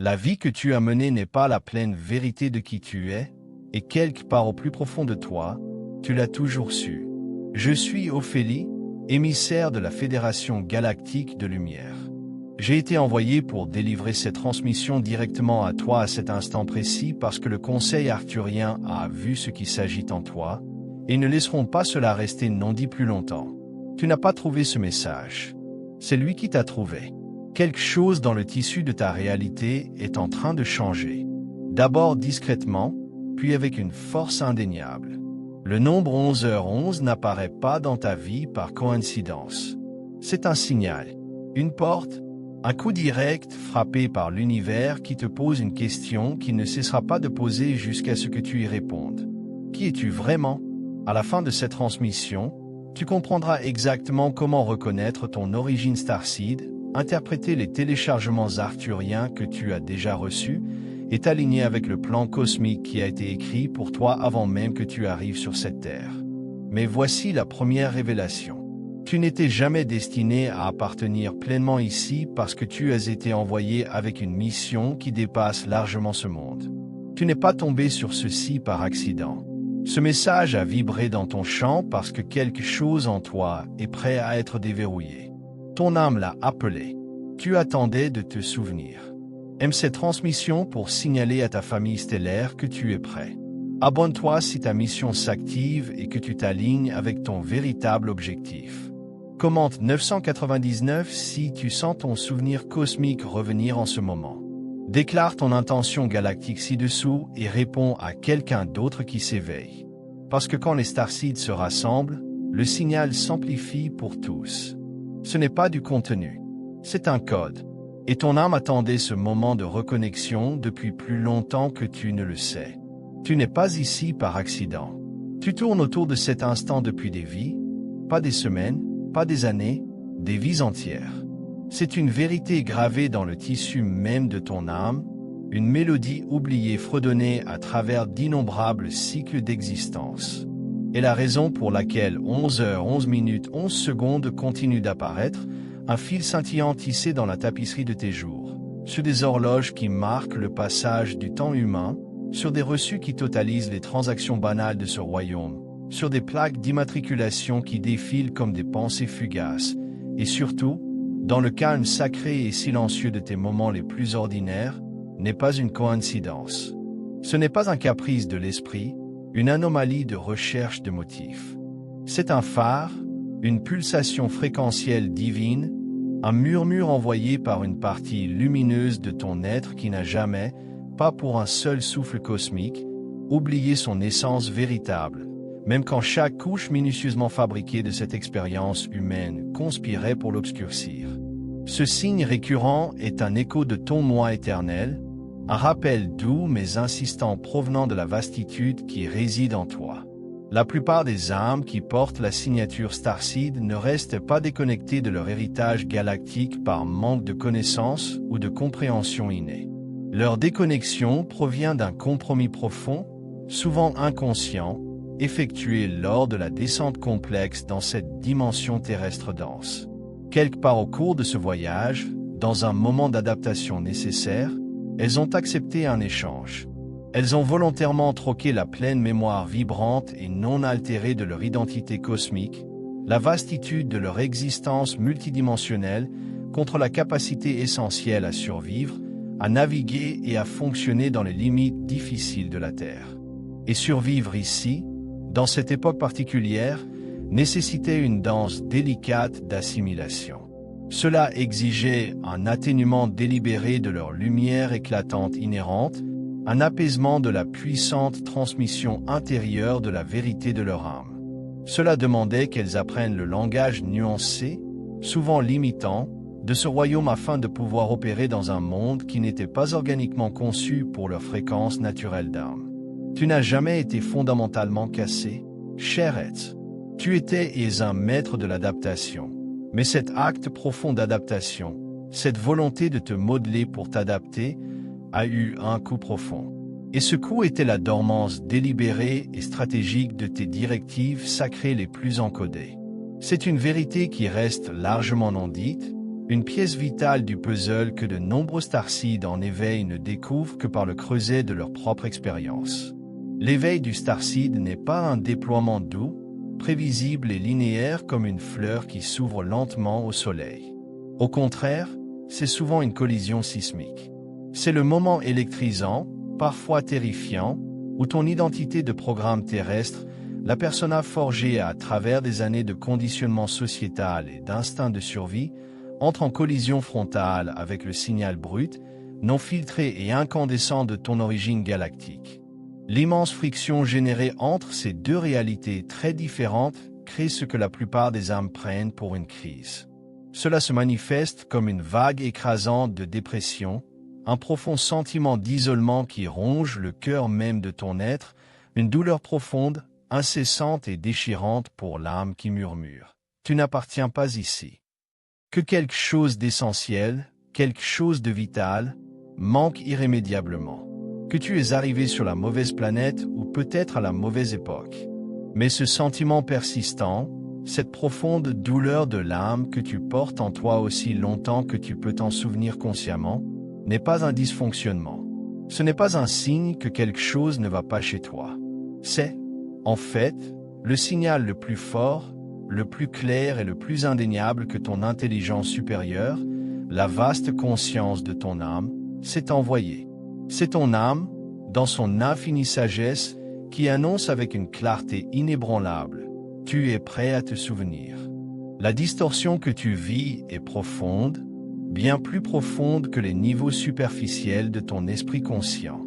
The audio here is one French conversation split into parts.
La vie que tu as menée n'est pas la pleine vérité de qui tu es, et quelque part au plus profond de toi, tu l'as toujours su. Je suis Ophélie, émissaire de la Fédération Galactique de Lumière. J'ai été envoyé pour délivrer cette transmission directement à toi à cet instant précis parce que le Conseil arthurien a vu ce qui s'agit en toi, et ne laisseront pas cela rester non dit plus longtemps. Tu n'as pas trouvé ce message. C'est lui qui t'a trouvé. Quelque chose dans le tissu de ta réalité est en train de changer. D'abord discrètement, puis avec une force indéniable. Le nombre 11h11 n'apparaît pas dans ta vie par coïncidence. C'est un signal, une porte, un coup direct frappé par l'univers qui te pose une question qui ne cessera pas de poser jusqu'à ce que tu y répondes. Qui es-tu vraiment? À la fin de cette transmission, tu comprendras exactement comment reconnaître ton origine Starseed, interpréter les téléchargements arthuriens que tu as déjà reçus et t'aligner avec le plan cosmique qui a été écrit pour toi avant même que tu arrives sur cette terre. Mais voici la première révélation. Tu n'étais jamais destiné à appartenir pleinement ici parce que tu as été envoyé avec une mission qui dépasse largement ce monde. Tu n'es pas tombé sur ceci par accident. Ce message a vibré dans ton champ parce que quelque chose en toi est prêt à être déverrouillé. Ton âme l'a appelé. Tu attendais de te souvenir. Aime cette transmission pour signaler à ta famille stellaire que tu es prêt. Abonne-toi si ta mission s'active et que tu t'alignes avec ton véritable objectif. Commente 999 si tu sens ton souvenir cosmique revenir en ce moment. Déclare ton intention galactique ci-dessous et réponds à quelqu'un d'autre qui s'éveille. Parce que quand les starseeds se rassemblent, le signal s'amplifie pour tous. Ce n'est pas du contenu, c'est un code. Et ton âme attendait ce moment de reconnexion depuis plus longtemps que tu ne le sais. Tu n'es pas ici par accident. Tu tournes autour de cet instant depuis des vies, pas des semaines, pas des années, des vies entières. C'est une vérité gravée dans le tissu même de ton âme, une mélodie oubliée fredonnée à travers d'innombrables cycles d'existence. Et la raison pour laquelle 11h11 11 secondes continue d'apparaître, un fil scintillant tissé dans la tapisserie de tes jours, sur des horloges qui marquent le passage du temps humain, sur des reçus qui totalisent les transactions banales de ce royaume, sur des plaques d'immatriculation qui défilent comme des pensées fugaces, et surtout, dans le calme sacré et silencieux de tes moments les plus ordinaires, n'est pas une coïncidence. Ce n'est pas un caprice de l'esprit, une anomalie de recherche de motifs. C'est un phare, une pulsation fréquentielle divine, un murmure envoyé par une partie lumineuse de ton être qui n'a jamais, pas pour un seul souffle cosmique, oublié son essence véritable, même quand chaque couche minutieusement fabriquée de cette expérience humaine conspirait pour l'obscurcir. Ce signe récurrent est un écho de ton moi éternel, un rappel doux mais insistant provenant de la vastitude qui réside en toi. La plupart des âmes qui portent la signature Starseed ne restent pas déconnectées de leur héritage galactique par manque de connaissance ou de compréhension innée. Leur déconnexion provient d'un compromis profond, souvent inconscient, effectué lors de la descente complexe dans cette dimension terrestre dense. Quelque part au cours de ce voyage, dans un moment d'adaptation nécessaire, elles ont accepté un échange. Elles ont volontairement troqué la pleine mémoire vibrante et non altérée de leur identité cosmique, la vastitude de leur existence multidimensionnelle, contre la capacité essentielle à survivre, à naviguer et à fonctionner dans les limites difficiles de la Terre. Et survivre ici, dans cette époque particulière, nécessitait une danse délicate d'assimilation. Cela exigeait un atténuement délibéré de leur lumière éclatante inhérente, un apaisement de la puissante transmission intérieure de la vérité de leur âme. Cela demandait qu'elles apprennent le langage nuancé, souvent limitant, de ce royaume afin de pouvoir opérer dans un monde qui n'était pas organiquement conçu pour leur fréquence naturelle d'âme. Tu n'as jamais été fondamentalement cassé, chérette. Tu étais et es un maître de l'adaptation. Mais cet acte profond d'adaptation, cette volonté de te modeler pour t'adapter, a eu un coup profond. Et ce coup était la dormance délibérée et stratégique de tes directives sacrées les plus encodées. C'est une vérité qui reste largement non dite, une pièce vitale du puzzle que de nombreux starseeds en éveil ne découvrent que par le creuset de leur propre expérience. L'éveil du starseed n'est pas un déploiement doux, prévisible et linéaire comme une fleur qui s'ouvre lentement au soleil. Au contraire, c'est souvent une collision sismique. C'est le moment électrisant, parfois terrifiant, où ton identité de programme terrestre, la persona forgée à travers des années de conditionnement sociétal et d'instinct de survie, entre en collision frontale avec le signal brut, non filtré et incandescent de ton origine galactique. L'immense friction générée entre ces deux réalités très différentes crée ce que la plupart des âmes prennent pour une crise. Cela se manifeste comme une vague écrasante de dépression, un profond sentiment d'isolement qui ronge le cœur même de ton être, une douleur profonde, incessante et déchirante pour l'âme qui murmure. Tu n'appartiens pas ici. Que quelque chose d'essentiel, quelque chose de vital, manque irrémédiablement. Que tu es arrivé sur la mauvaise planète ou peut-être à la mauvaise époque. Mais ce sentiment persistant, cette profonde douleur de l'âme que tu portes en toi aussi longtemps que tu peux t'en souvenir consciemment, n'est pas un dysfonctionnement. Ce n'est pas un signe que quelque chose ne va pas chez toi. C'est, en fait, le signal le plus fort, le plus clair et le plus indéniable que ton intelligence supérieure, la vaste conscience de ton âme, s'est envoyé. C'est ton âme, dans son infinie sagesse, qui annonce avec une clarté inébranlable « Tu es prêt à te souvenir ». La distorsion que tu vis est profonde, bien plus profonde que les niveaux superficiels de ton esprit conscient.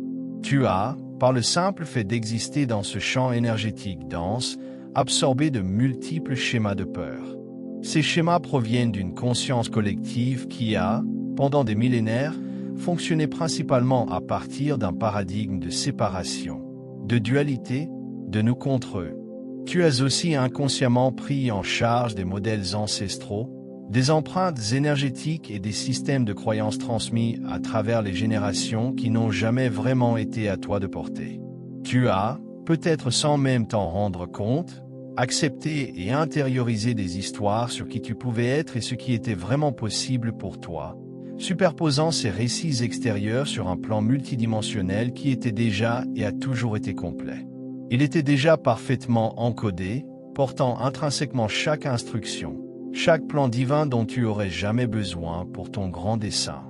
Tu as, par le simple fait d'exister dans ce champ énergétique dense, absorbé de multiples schémas de peur. Ces schémas proviennent d'une conscience collective qui a, pendant des millénaires, fonctionné principalement à partir d'un paradigme de séparation, de dualité, de nous contre eux. Tu as aussi inconsciemment pris en charge des modèles ancestraux, des empreintes énergétiques et des systèmes de croyances transmis à travers les générations qui n'ont jamais vraiment été à toi de porter. Tu as, peut-être sans même t'en rendre compte, accepté et intériorisé des histoires sur qui tu pouvais être et ce qui était vraiment possible pour toi, superposant ces récits extérieurs sur un plan multidimensionnel qui était déjà et a toujours été complet. Il était déjà parfaitement encodé, portant intrinsèquement chaque instruction, chaque plan divin dont tu aurais jamais besoin pour ton grand dessein.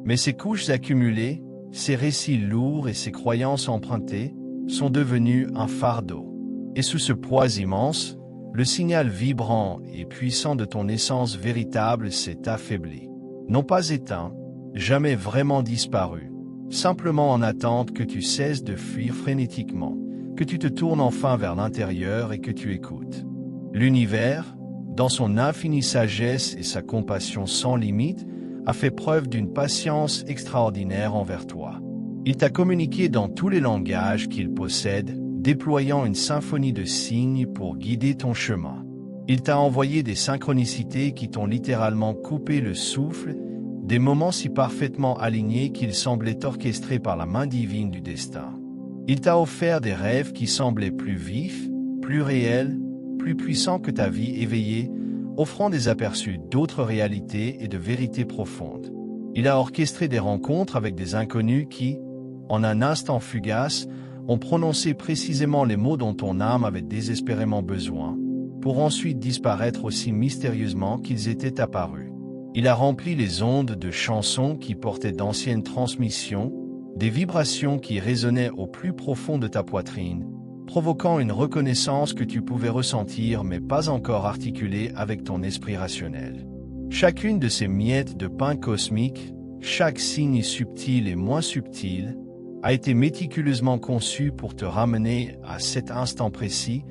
Mais ces couches accumulées, ces récits lourds et ces croyances empruntées, sont devenus un fardeau. Et sous ce poids immense, le signal vibrant et puissant de ton essence véritable s'est affaibli. Non pas éteint, jamais vraiment disparu, simplement en attente que tu cesses de fuir frénétiquement, que tu te tournes enfin vers l'intérieur et que tu écoutes. L'univers, dans son infinie sagesse et sa compassion sans limite, a fait preuve d'une patience extraordinaire envers toi. Il t'a communiqué dans tous les langages qu'il possède, déployant une symphonie de signes pour guider ton chemin. Il t'a envoyé des synchronicités qui t'ont littéralement coupé le souffle, des moments si parfaitement alignés qu'ils semblaient orchestrés par la main divine du destin. Il t'a offert des rêves qui semblaient plus vifs, plus réels, plus puissants que ta vie éveillée, offrant des aperçus d'autres réalités et de vérités profondes. Il a orchestré des rencontres avec des inconnus qui, en un instant fugace, ont prononcé précisément les mots dont ton âme avait désespérément besoin, pour ensuite disparaître aussi mystérieusement qu'ils étaient apparus. Il a rempli les ondes de chansons qui portaient d'anciennes transmissions, des vibrations qui résonnaient au plus profond de ta poitrine, provoquant une reconnaissance que tu pouvais ressentir mais pas encore articuler avec ton esprit rationnel. Chacune de ces miettes de pain cosmique, chaque signe subtil et moins subtil, a été méticuleusement conçu pour te ramener à cet instant précis,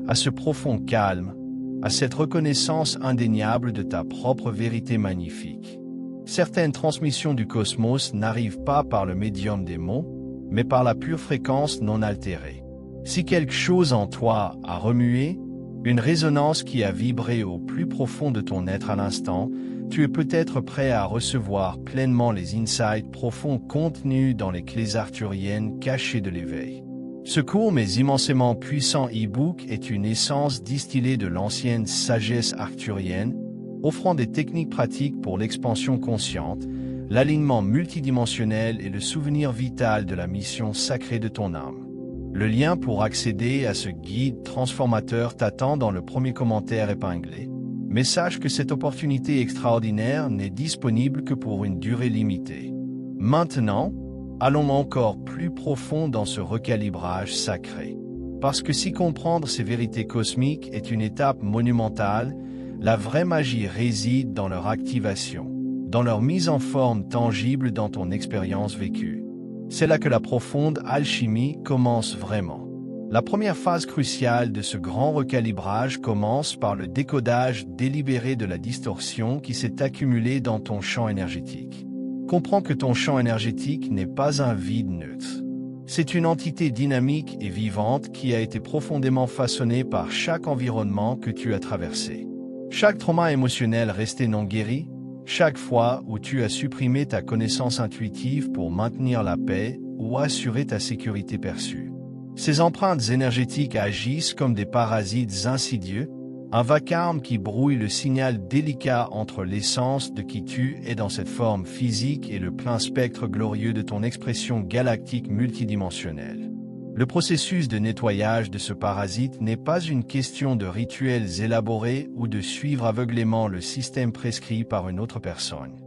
à ce profond calme, à cette reconnaissance indéniable de ta propre vérité magnifique. Certaines transmissions du cosmos n'arrivent pas par le médium des mots, mais par la pure fréquence non altérée. Si quelque chose en toi a remué, une résonance qui a vibré au plus profond de ton être à l'instant, tu es peut-être prêt à recevoir pleinement les insights profonds contenus dans les clés arthuriennes cachées de l'éveil. Ce court mais immensément puissant e-book est une essence distillée de l'ancienne sagesse arthurienne, offrant des techniques pratiques pour l'expansion consciente, l'alignement multidimensionnel et le souvenir vital de la mission sacrée de ton âme. Le lien pour accéder à ce guide transformateur t'attend dans le premier commentaire épinglé. Mais sache que cette opportunité extraordinaire n'est disponible que pour une durée limitée. Maintenant, allons encore plus profond dans ce recalibrage sacré. Parce que si comprendre ces vérités cosmiques est une étape monumentale, la vraie magie réside dans leur activation, dans leur mise en forme tangible dans ton expérience vécue. C'est là que la profonde alchimie commence vraiment. La première phase cruciale de ce grand recalibrage commence par le décodage délibéré de la distorsion qui s'est accumulée dans ton champ énergétique. Comprends que ton champ énergétique n'est pas un vide neutre. C'est une entité dynamique et vivante qui a été profondément façonnée par chaque environnement que tu as traversé. Chaque trauma émotionnel resté non guéri, chaque fois où tu as supprimé ta connaissance intuitive pour maintenir la paix ou assurer ta sécurité perçue. Ces empreintes énergétiques agissent comme des parasites insidieux, un vacarme qui brouille le signal délicat entre l'essence de qui tu es dans cette forme physique et le plein spectre glorieux de ton expression galactique multidimensionnelle. Le processus de nettoyage de ce parasite n'est pas une question de rituels élaborés ou de suivre aveuglément le système prescrit par une autre personne.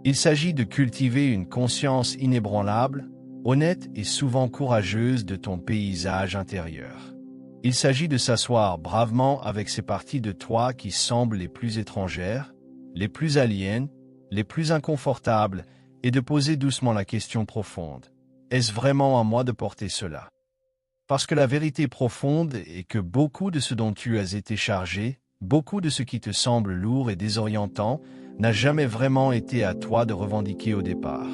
Il s'agit de cultiver une conscience inébranlable, honnête et souvent courageuse de ton paysage intérieur. Il s'agit de s'asseoir bravement avec ces parties de toi qui semblent les plus étrangères, les plus aliènes, les plus inconfortables, et de poser doucement la question profonde. Est-ce vraiment à moi de porter cela? Parce que la vérité profonde est que beaucoup de ce dont tu as été chargé, beaucoup de ce qui te semble lourd et désorientant, n'a jamais vraiment été à toi de revendiquer au départ.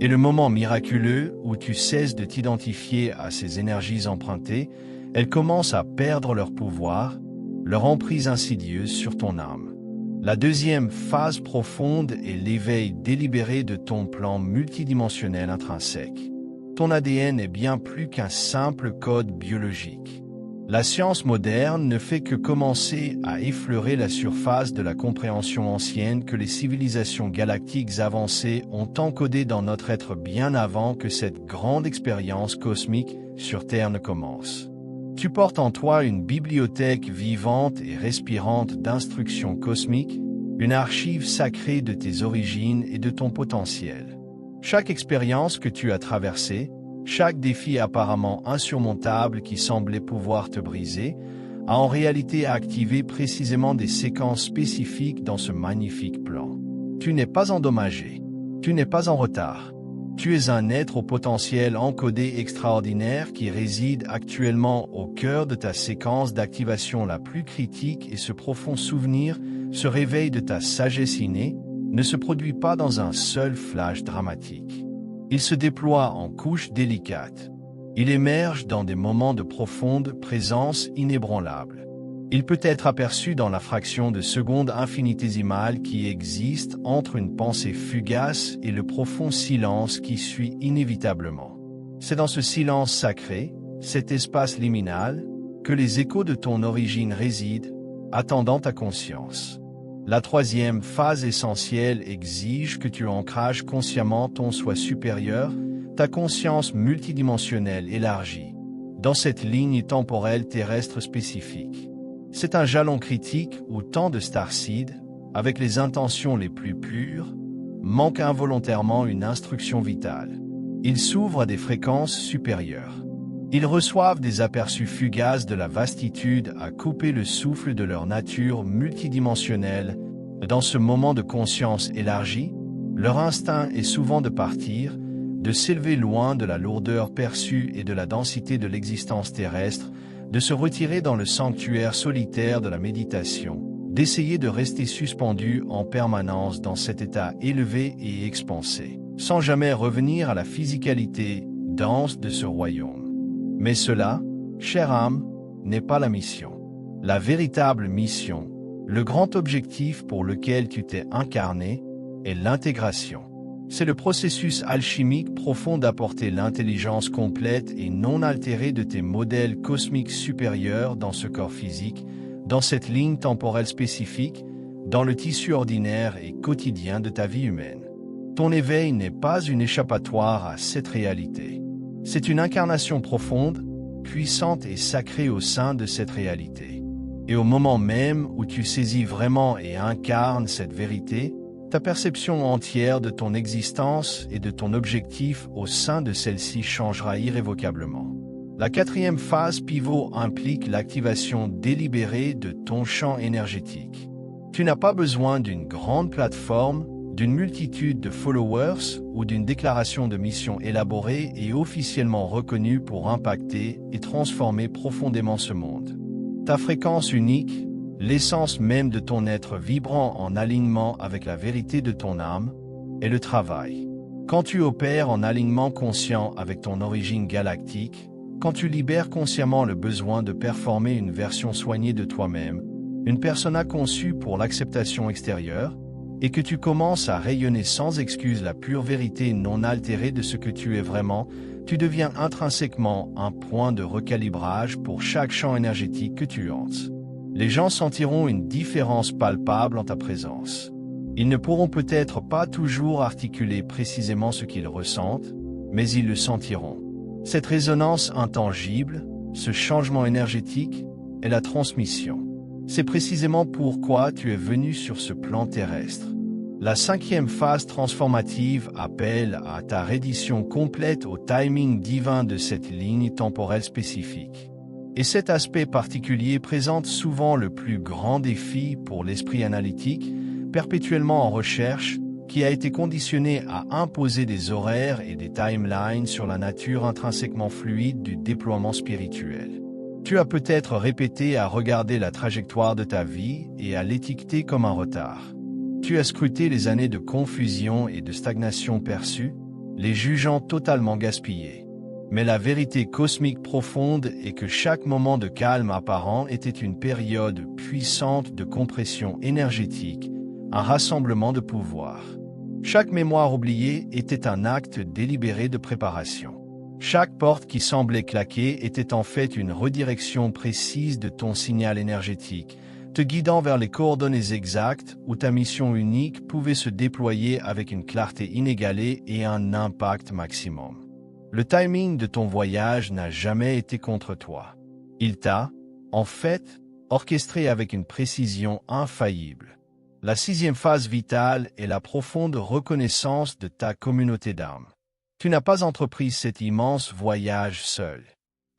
Et le moment miraculeux où tu cesses de t'identifier à ces énergies empruntées, elles commencent à perdre leur pouvoir, leur emprise insidieuse sur ton âme. La deuxième phase profonde est l'éveil délibéré de ton plan multidimensionnel intrinsèque. Ton ADN est bien plus qu'un simple code biologique. La science moderne ne fait que commencer à effleurer la surface de la compréhension ancienne que les civilisations galactiques avancées ont encodée dans notre être bien avant que cette grande expérience cosmique sur Terre ne commence. Tu portes en toi une bibliothèque vivante et respirante d'instructions cosmiques, une archive sacrée de tes origines et de ton potentiel. Chaque expérience que tu as traversée, chaque défi apparemment insurmontable qui semblait pouvoir te briser, a en réalité activé précisément des séquences spécifiques dans ce magnifique plan. Tu n'es pas endommagé, tu n'es pas en retard. Tu es un être au potentiel encodé extraordinaire qui réside actuellement au cœur de ta séquence d'activation la plus critique et ce profond souvenir, ce réveil de ta sagesse innée, ne se produit pas dans un seul flash dramatique. Il se déploie en couches délicates. Il émerge dans des moments de profonde présence inébranlable. Il peut être aperçu dans la fraction de seconde infinitésimale qui existe entre une pensée fugace et le profond silence qui suit inévitablement. C'est dans ce silence sacré, cet espace liminal, que les échos de ton origine résident, attendant ta conscience. La troisième phase essentielle exige que tu ancrages consciemment ton soi supérieur, ta conscience multidimensionnelle élargie, dans cette ligne temporelle terrestre spécifique. C'est un jalon critique où tant de starseeds, avec les intentions les plus pures, manquent involontairement une instruction vitale. Ils s'ouvrent à des fréquences supérieures. Ils reçoivent des aperçus fugaces de la vastitude à couper le souffle de leur nature multidimensionnelle. Dans ce moment de conscience élargie, leur instinct est souvent de partir, de s'élever loin de la lourdeur perçue et de la densité de l'existence terrestre, de se retirer dans le sanctuaire solitaire de la méditation, d'essayer de rester suspendu en permanence dans cet état élevé et expansé, sans jamais revenir à la physicalité dense de ce royaume. Mais cela, chère âme, n'est pas la mission. La véritable mission, le grand objectif pour lequel tu t'es incarné, est l'intégration. C'est le processus alchimique profond d'apporter l'intelligence complète et non altérée de tes modèles cosmiques supérieurs dans ce corps physique, dans cette ligne temporelle spécifique, dans le tissu ordinaire et quotidien de ta vie humaine. Ton éveil n'est pas une échappatoire à cette réalité. C'est une incarnation profonde, puissante et sacrée au sein de cette réalité. Et au moment même où tu saisis vraiment et incarnes cette vérité, ta perception entière de ton existence et de ton objectif au sein de celle-ci changera irrévocablement. La quatrième phase pivot implique l'activation délibérée de ton champ énergétique. Tu n'as pas besoin d'une grande plateforme, d'une multitude de followers ou d'une déclaration de mission élaborée et officiellement reconnue pour impacter et transformer profondément ce monde. Ta fréquence unique, l'essence même de ton être vibrant en alignement avec la vérité de ton âme, est le travail. Quand tu opères en alignement conscient avec ton origine galactique, quand tu libères consciemment le besoin de performer une version soignée de toi-même, une persona conçue pour l'acceptation extérieure, et que tu commences à rayonner sans excuse la pure vérité non altérée de ce que tu es vraiment, tu deviens intrinsèquement un point de recalibrage pour chaque champ énergétique que tu hantes. Les gens sentiront une différence palpable en ta présence. Ils ne pourront peut-être pas toujours articuler précisément ce qu'ils ressentent, mais ils le sentiront. Cette résonance intangible, ce changement énergétique, est la transmission. C'est précisément pourquoi tu es venu sur ce plan terrestre. La cinquième phase transformative appelle à ta reddition complète au timing divin de cette ligne temporelle spécifique. Et cet aspect particulier présente souvent le plus grand défi pour l'esprit analytique, perpétuellement en recherche, qui a été conditionné à imposer des horaires et des timelines sur la nature intrinsèquement fluide du déploiement spirituel. Tu as peut-être répété à regarder la trajectoire de ta vie et à l'étiqueter comme un retard. Tu as scruté les années de confusion et de stagnation perçues, les jugeant totalement gaspillées. Mais la vérité cosmique profonde est que chaque moment de calme apparent était une période puissante de compression énergétique, un rassemblement de pouvoir. Chaque mémoire oubliée était un acte délibéré de préparation. Chaque porte qui semblait claquer était en fait une redirection précise de ton signal énergétique, te guidant vers les coordonnées exactes où ta mission unique pouvait se déployer avec une clarté inégalée et un impact maximum. Le timing de ton voyage n'a jamais été contre toi. Il t'a, en fait, orchestré avec une précision infaillible. La sixième phase vitale est la profonde reconnaissance de ta communauté d'âme. Tu n'as pas entrepris cet immense voyage seul.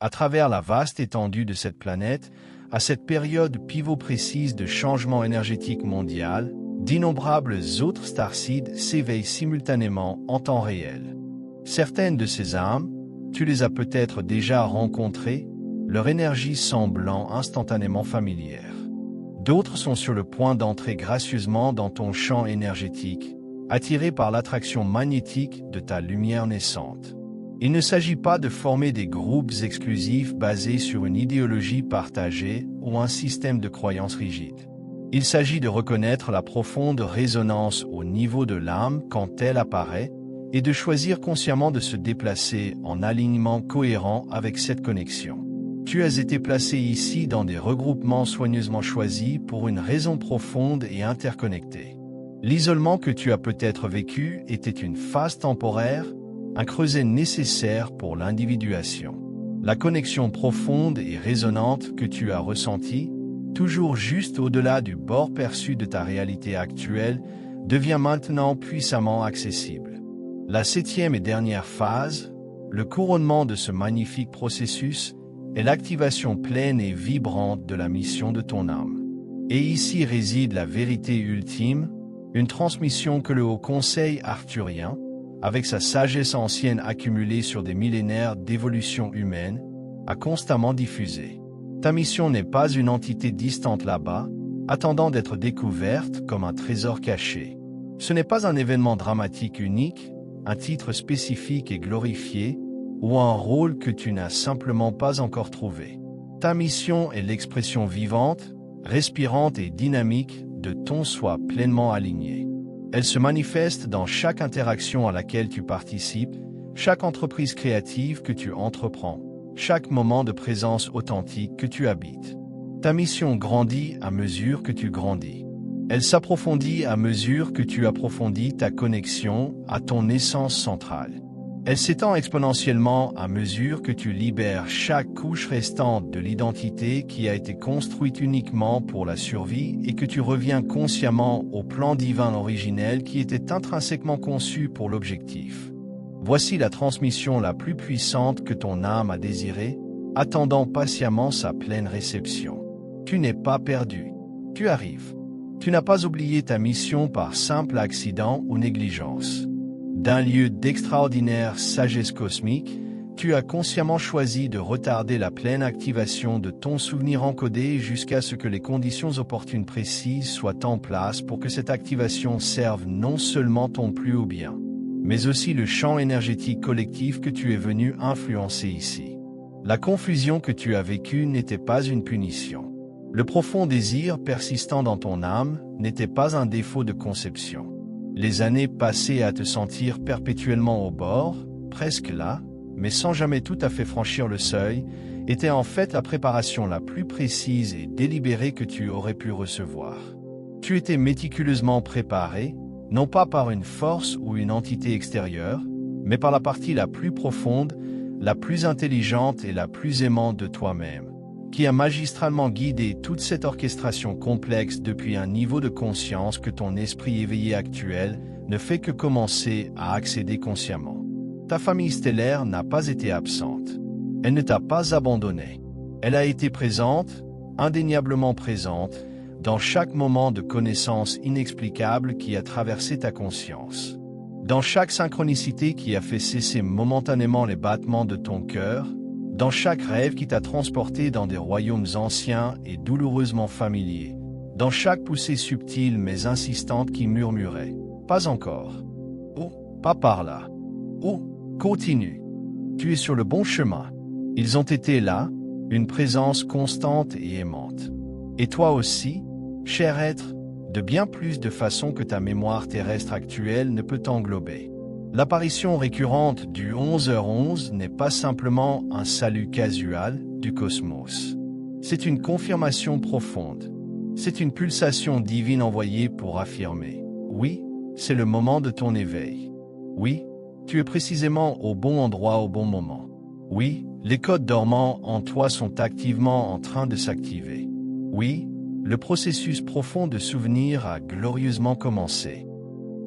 À travers la vaste étendue de cette planète, à cette période pivot précise de changement énergétique mondial, d'innombrables autres starseeds s'éveillent simultanément en temps réel. Certaines de ces âmes, tu les as peut-être déjà rencontrées, leur énergie semblant instantanément familière. D'autres sont sur le point d'entrer gracieusement dans ton champ énergétique, attirés par l'attraction magnétique de ta lumière naissante. Il ne s'agit pas de former des groupes exclusifs basés sur une idéologie partagée ou un système de croyances rigide. Il s'agit de reconnaître la profonde résonance au niveau de l'âme quand elle apparaît et de choisir consciemment de se déplacer en alignement cohérent avec cette connexion. Tu as été placé ici dans des regroupements soigneusement choisis pour une raison profonde et interconnectée. L'isolement que tu as peut-être vécu était une phase temporaire, un creuset nécessaire pour l'individuation. La connexion profonde et résonante que tu as ressentie, toujours juste au-delà du bord perçu de ta réalité actuelle, devient maintenant puissamment accessible. La septième et dernière phase, le couronnement de ce magnifique processus, est l'activation pleine et vibrante de la mission de ton âme. Et ici réside la vérité ultime, une transmission que le Haut Conseil arthurien, avec sa sagesse ancienne accumulée sur des millénaires d'évolution humaine, a constamment diffusée. Ta mission n'est pas une entité distante là-bas, attendant d'être découverte comme un trésor caché. Ce n'est pas un événement dramatique unique, un titre spécifique et glorifié, ou un rôle que tu n'as simplement pas encore trouvé. Ta mission est l'expression vivante, respirante et dynamique de ton soi pleinement aligné. Elle se manifeste dans chaque interaction à laquelle tu participes, chaque entreprise créative que tu entreprends, chaque moment de présence authentique que tu habites. Ta mission grandit à mesure que tu grandis. Elle s'approfondit à mesure que tu approfondis ta connexion à ton essence centrale. Elle s'étend exponentiellement à mesure que tu libères chaque couche restante de l'identité qui a été construite uniquement pour la survie et que tu reviens consciemment au plan divin originel qui était intrinsèquement conçu pour l'objectif. Voici la transmission la plus puissante que ton âme a désirée, attendant patiemment sa pleine réception. Tu n'es pas perdu. Tu arrives. Tu n'as pas oublié ta mission par simple accident ou négligence. D'un lieu d'extraordinaire sagesse cosmique, tu as consciemment choisi de retarder la pleine activation de ton souvenir encodé jusqu'à ce que les conditions opportunes précises soient en place pour que cette activation serve non seulement ton plus haut bien, mais aussi le champ énergétique collectif que tu es venu influencer ici. La confusion que tu as vécue n'était pas une punition. Le profond désir persistant dans ton âme n'était pas un défaut de conception. Les années passées à te sentir perpétuellement au bord, presque là, mais sans jamais tout à fait franchir le seuil, étaient en fait la préparation la plus précise et délibérée que tu aurais pu recevoir. Tu étais méticuleusement préparé, non pas par une force ou une entité extérieure, mais par la partie la plus profonde, la plus intelligente et la plus aimante de toi-même, qui a magistralement guidé toute cette orchestration complexe depuis un niveau de conscience que ton esprit éveillé actuel ne fait que commencer à accéder consciemment. Ta famille stellaire n'a pas été absente. Elle ne t'a pas abandonné. Elle a été présente, indéniablement présente, dans chaque moment de connaissance inexplicable qui a traversé ta conscience. Dans chaque synchronicité qui a fait cesser momentanément les battements de ton cœur, dans chaque rêve qui t'a transporté dans des royaumes anciens et douloureusement familiers, dans chaque poussée subtile mais insistante qui murmurait « Pas encore » ou « Pas par là » ou « Continue ». Tu es sur le bon chemin. Ils ont été là, une présence constante et aimante. Et toi aussi, cher être, de bien plus de façons que ta mémoire terrestre actuelle ne peut t'englober. L'apparition récurrente du 11h11 n'est pas simplement un salut casual du cosmos. C'est une confirmation profonde. C'est une pulsation divine envoyée pour affirmer « Oui, c'est le moment de ton éveil. Oui, tu es précisément au bon endroit au bon moment. Oui, les codes dormants en toi sont activement en train de s'activer. Oui, le processus profond de souvenir a glorieusement commencé.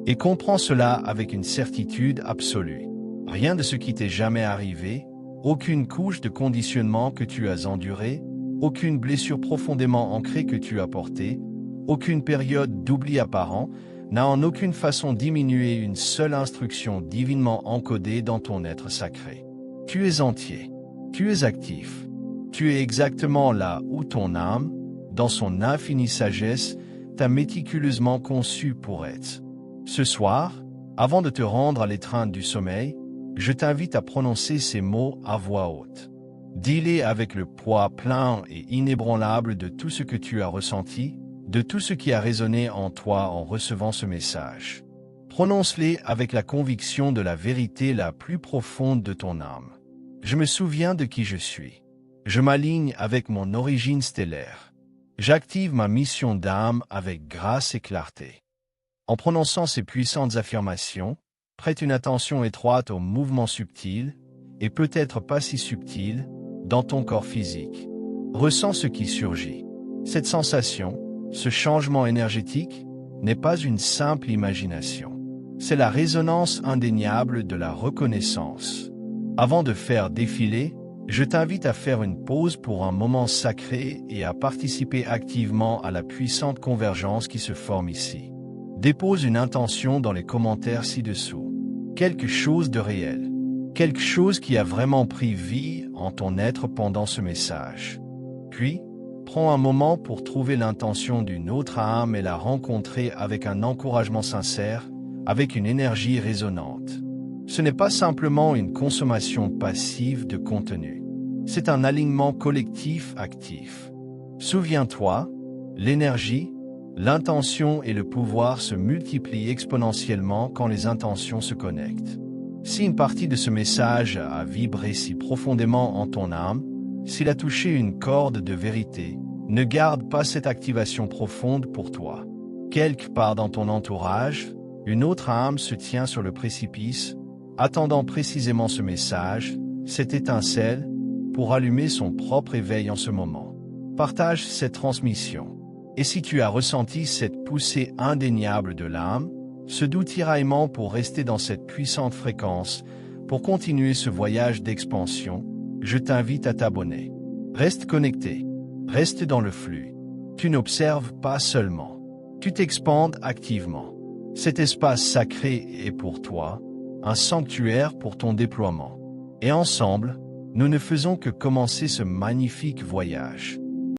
Et comprends cela avec une certitude absolue. Rien de ce qui t'est jamais arrivé, aucune couche de conditionnement que tu as endurée, aucune blessure profondément ancrée que tu as portée, aucune période d'oubli apparent, n'a en aucune façon diminué une seule instruction divinement encodée dans ton être sacré. Tu es entier, tu es actif, tu es exactement là où ton âme, dans son infinie sagesse, t'a méticuleusement conçu pour être. Ce soir, avant de te rendre à l'étreinte du sommeil, je t'invite à prononcer ces mots à voix haute. Dis-les avec le poids plein et inébranlable de tout ce que tu as ressenti, de tout ce qui a résonné en toi en recevant ce message. Prononce-les avec la conviction de la vérité la plus profonde de ton âme. Je me souviens de qui je suis. Je m'aligne avec mon origine stellaire. J'active ma mission d'âme avec grâce et clarté. En prononçant ces puissantes affirmations, prête une attention étroite aux mouvements subtils, et peut-être pas si subtils, dans ton corps physique. Ressens ce qui surgit. Cette sensation, ce changement énergétique, n'est pas une simple imagination. C'est la résonance indéniable de la reconnaissance. Avant de faire défiler, je t'invite à faire une pause pour un moment sacré et à participer activement à la puissante convergence qui se forme ici. Dépose une intention dans les commentaires ci-dessous. Quelque chose de réel. Quelque chose qui a vraiment pris vie en ton être pendant ce message. Puis, prends un moment pour trouver l'intention d'une autre âme et la rencontrer avec un encouragement sincère, avec une énergie résonante. Ce n'est pas simplement une consommation passive de contenu. C'est un alignement collectif actif. Souviens-toi, l'énergie, l'intention et le pouvoir se multiplient exponentiellement quand les intentions se connectent. Si une partie de ce message a vibré si profondément en ton âme, s'il a touché une corde de vérité, ne garde pas cette activation profonde pour toi. Quelque part dans ton entourage, une autre âme se tient sur le précipice, attendant précisément ce message, cette étincelle, pour allumer son propre éveil en ce moment. Partage cette transmission. Et si tu as ressenti cette poussée indéniable de l'âme, ce doux tiraillement pour rester dans cette puissante fréquence, pour continuer ce voyage d'expansion, je t'invite à t'abonner. Reste connecté. Reste dans le flux. Tu n'observes pas seulement. Tu t'expandes activement. Cet espace sacré est pour toi, un sanctuaire pour ton déploiement. Et ensemble, nous ne faisons que commencer ce magnifique voyage.